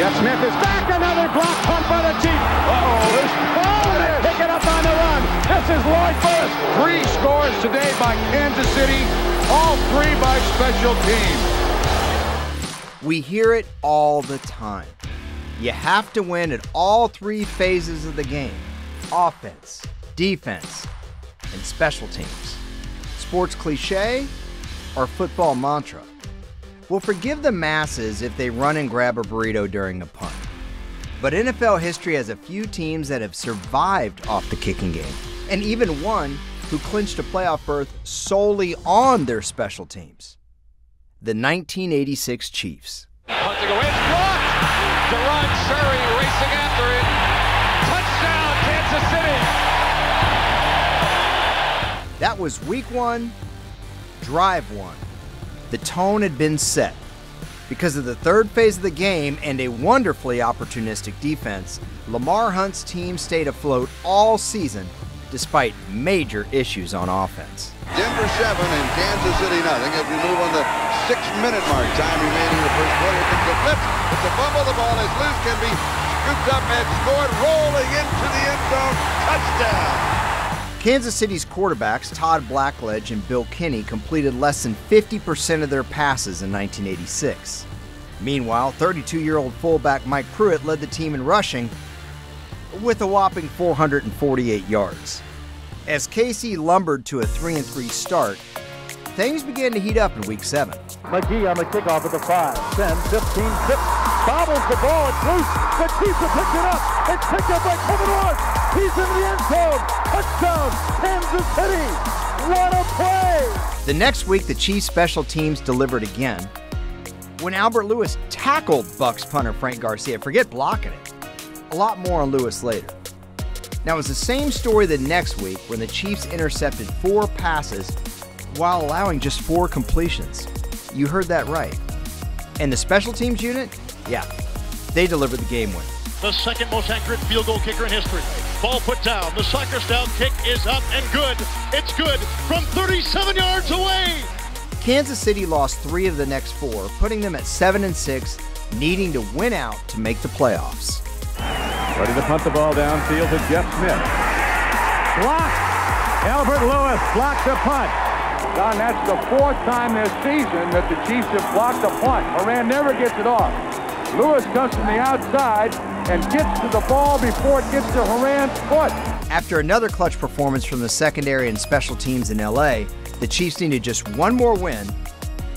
Jeff Smith is back. Another block punt by the Chiefs. They pick it up on the run. This is Lloyd Burris. 3 scores today by Kansas City, all 3 by special teams. We hear it all the time. You have to win at all 3 phases of the game: offense, defense, and special teams. Sports cliche or football mantra? Well, forgive the masses if they run and grab a burrito during a punt. But NFL history has a few teams that have survived off the kicking game, and even one who clinched a playoff berth solely on their special teams. The 1986 Chiefs. Punting away, it's blocked! Deron Sherry racing after it. Touchdown, Kansas City! That was week 1, drive 1. The tone had been set. Because of the third phase of the game and a wonderfully opportunistic defense, Lamar Hunt's team stayed afloat all season despite major issues on offense. Denver 7 and Kansas City nothing as we move on the 6-minute mark. Time remaining in the first quarter. It's a blitz. It's a fumble. The ball is loose. Can be scooped up and scored. Rolling into the end zone. Touchdown. Kansas City's quarterbacks, Todd Blackledge and Bill Kinney, completed less than 50% of their passes in 1986. Meanwhile, 32-year-old fullback Mike Pruitt led the team in rushing with a whopping 448 yards. As KC lumbered to a 3-3 start, things began to heat up in Week 7. McGee on the kickoff at the 5, 10, 15, 6, bobbles the ball, it's loose, the Chiefs have picked it up, it's picked up by Kevin Ward, he's in the end zone, touchdown, Kansas City, what a play! The next week, the Chiefs' special teams delivered again when Albert Lewis tackled Bucs punter Frank Garcia. Forget blocking it. A lot more on Lewis later. Now, it was the same story the next week when the Chiefs intercepted 4 passes while allowing just 4 completions. You heard that right. And the special teams unit? Yeah, they delivered the game win. The second most accurate field goal kicker in history. Ball put down. The soccer style kick is up and good. It's good from 37 yards away. Kansas City lost 3 of the next 4, putting them at 7-6, needing to win out to make the playoffs. Ready to punt the ball downfield to Jeff Smith. Blocked. Albert Lewis blocked the punt. Don, that's the 4th time this season that the Chiefs have blocked a punt. Moran never gets it off. Lewis comes from the outside and gets to the ball before it gets to Horan's foot. After another clutch performance from the secondary and special teams in LA, the Chiefs needed just one more win,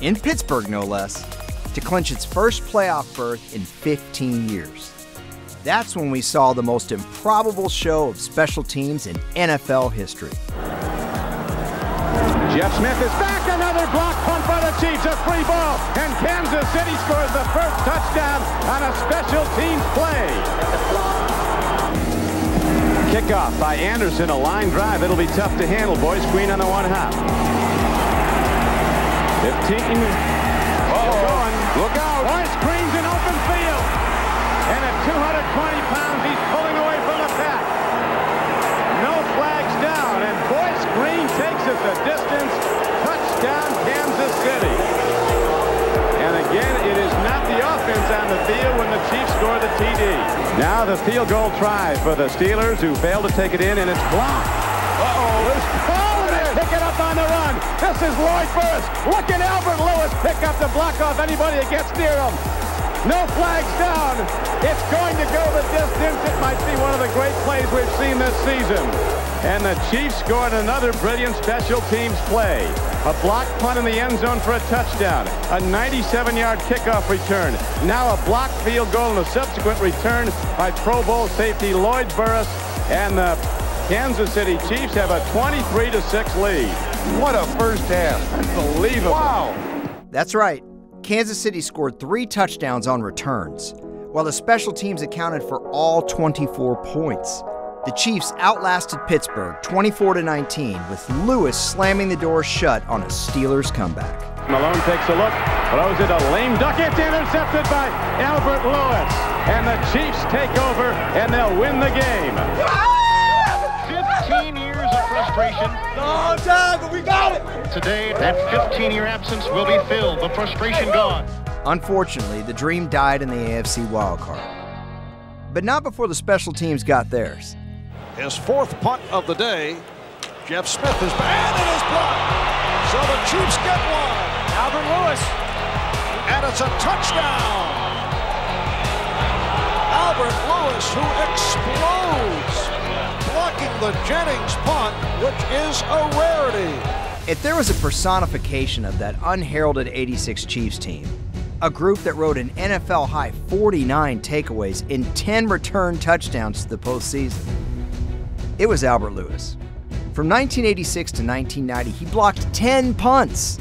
in Pittsburgh no less, to clinch its first playoff berth in 15 years. That's when we saw the most improbable show of special teams in NFL history. Jeff Smith is back. Another block punt by the Chiefs. A free ball. And Kansas City scores the first touchdown on a special teams play. Kickoff by Anderson. A line drive. It'll be tough to handle, boys. Green on the 1 hop. 15. Going. Look out. Boyce Green's in open field. And at 220 pounds, he's pulling away from the pack. No flags down. And Boyce Green takes it the distance. Touchdown, Kansas City. And again, it is not the offense on the field when the Chiefs score the TD. Now the field goal try for the Steelers, who failed to take it in, and it's blocked. They pick it up on the run. This is Lloyd Burris. Look at Albert Lewis pick up the block off anybody that gets near him. No flags down. It's going to go the distance. It might be one of the great plays we've seen this season. And the Chiefs scored another brilliant special teams play. A blocked punt in the end zone for a touchdown. A 97-yard kickoff return. Now a blocked field goal and a subsequent return by Pro Bowl safety Lloyd Burris. And the Kansas City Chiefs have a 23-6 lead. What a first half. Unbelievable. Wow. That's right. Kansas City scored 3 touchdowns on returns, while the special teams accounted for all 24 points. The Chiefs outlasted Pittsburgh 24-19, with Lewis slamming the door shut on a Steelers comeback. Malone takes a look, throws it a lame duck. It's intercepted by Albert Lewis. And the Chiefs take over, and they'll win the game. 15 years of frustration. Long time, but we got it. Today, that 15-year absence will be filled. The frustration gone. Unfortunately, the dream died in the AFC wildcard. But not before the special teams got theirs. His fourth punt of the day. Jeff Smith is bad and is blocked. So the Chiefs get one. Albert Lewis. And it's a touchdown. Albert Lewis, who explodes, blocking the Jennings punt, which is a rarity. If there was a personification of that unheralded 86 Chiefs team, a group that wrote an NFL-high 49 takeaways in 10 return touchdowns to the postseason, it was Albert Lewis. From 1986 to 1990, he blocked 10 punts.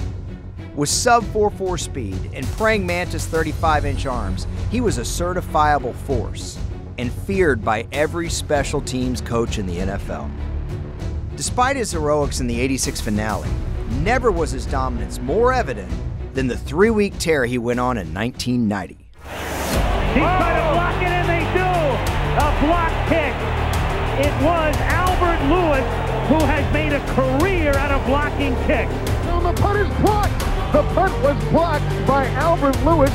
With sub 4.4 speed and praying mantis 35-inch arms, he was a certifiable force and feared by every special teams coach in the NFL. Despite his heroics in the 86 finale, never was his dominance more evident than the 3-week tear he went on in 1990. He's trying to block it, and they do! A block kick. It was Albert Lewis who has made a career out of blocking kicks. No, the punt is blocked. The punt was blocked by Albert Lewis.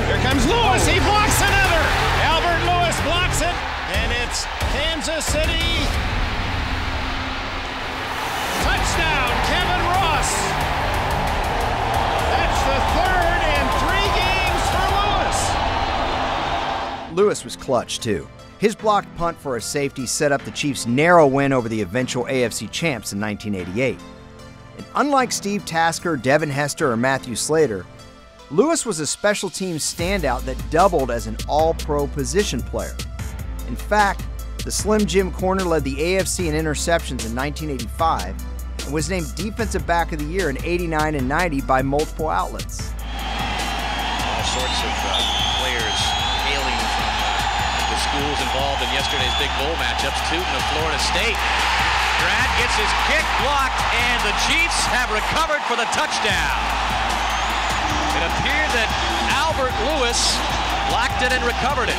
Here comes Lewis. He blocks another. Albert Lewis blocks it, and it's Kansas City. Touchdown, Kevin Ross. That's the third in 3 games for Lewis. Lewis was clutch, too. His blocked punt for a safety set up the Chiefs' narrow win over the eventual AFC champs in 1988. And unlike Steve Tasker, Devin Hester, or Matthew Slater, Lewis was a special teams standout that doubled as an all-pro position player. In fact, the Slim Jim corner led the AFC in interceptions in 1985 and was named Defensive Back of the Year in 89 and 90 by multiple outlets. All sorts of players hailing from the schools involved in yesterday's big bowl matchups. Tootin of Florida State. Brad gets his kick blocked, and the Chiefs have recovered for the touchdown. It appeared that Albert Lewis blocked it and recovered it.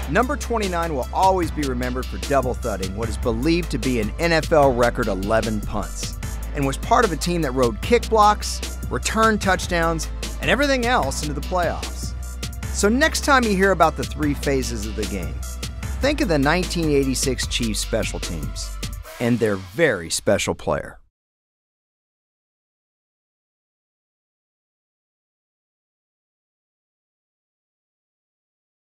Number 29 will always be remembered for double thudding what is believed to be an NFL record 11 punts, and was part of a team that rode kick blocks, returned touchdowns, and everything else into the playoffs. So next time you hear about the 3 phases of the game, think of the 1986 Chiefs special teams and their very special player.